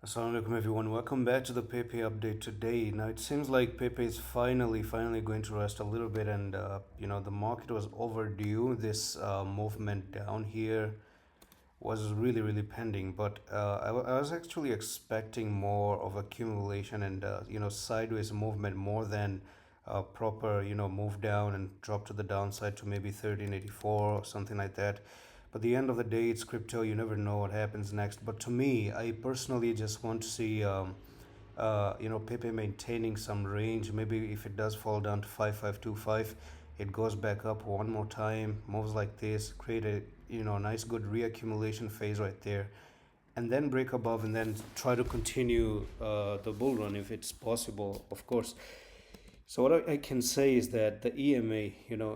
Assalamu alaikum everyone. Welcome back to the Pepe update today. Now it seems like Pepe is finally going to rest a little bit, and the market was overdue. This movement down here was really pending, but I was actually expecting more of accumulation and sideways movement more than proper move down and drop to the downside to maybe 1384 or something like that. But the end of the day, it's crypto. You never know what happens next. But to me, I personally just want to see Pepe maintaining some range. Maybe if it does fall down to 5525, it goes back up one more time, moves like this, create a nice good reaccumulation phase right there, and then break above and then try to continue the bull run if it's possible, of course. So what I can say is that the EMA,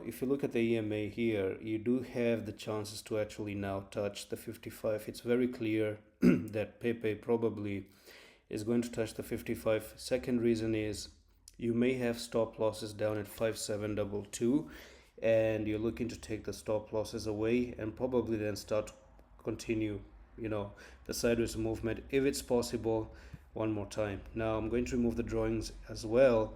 if you look at the EMA here, you do have the chances to actually now touch the 55. It's very clear that Pepe probably is going to touch the 55. Second reason is you may have stop losses down at 5722, and you're looking to take the stop losses away and probably then start to continue the sideways movement if it's possible one more time. Now I'm going to remove the drawings as well,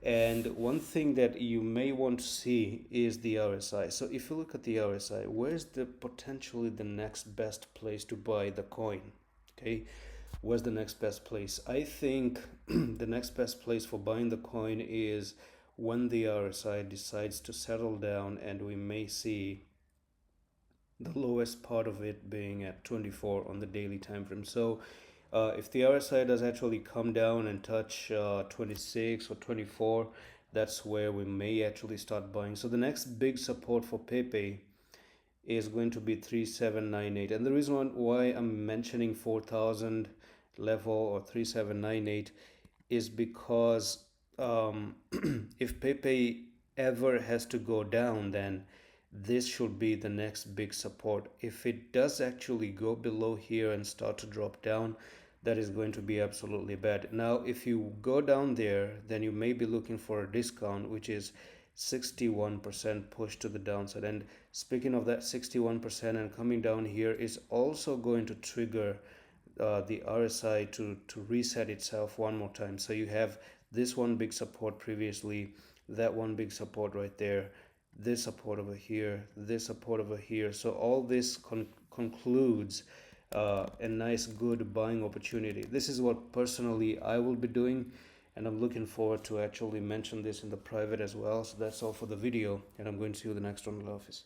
and one thing that you may want to see is the RSI. So if you look at the RSI, where's the potentially the next best place to buy the coin? Okay, where's the next best place? I think the next best place for buying the coin is when the RSI decides to settle down, and we may see the lowest part of it being at 24 on the daily time frame. So if the RSI does actually come down and touch 26 or 24, that's where we may actually start buying. So the next big support for Pepe is going to be 3798, and the reason why I'm mentioning 4000 level or 3798 is because if Pepe ever has to go down, then this should be the next big support. If it does actually go below here and start to drop down, that is going to be absolutely bad. Now if you go down there, then you may be looking for a discount, which is 61% push to the downside. And speaking of that 61% and coming down here is also going to trigger the RSI to reset itself one more time. So you have this one big support previously, that one big support right there, this support over here, this support over here. So all this concludes a nice good buying opportunity. This is what personally I will be doing, and I'm looking forward to actually mention this in the private as well. So that's all for the video, and I'm going to see you the next one in the office.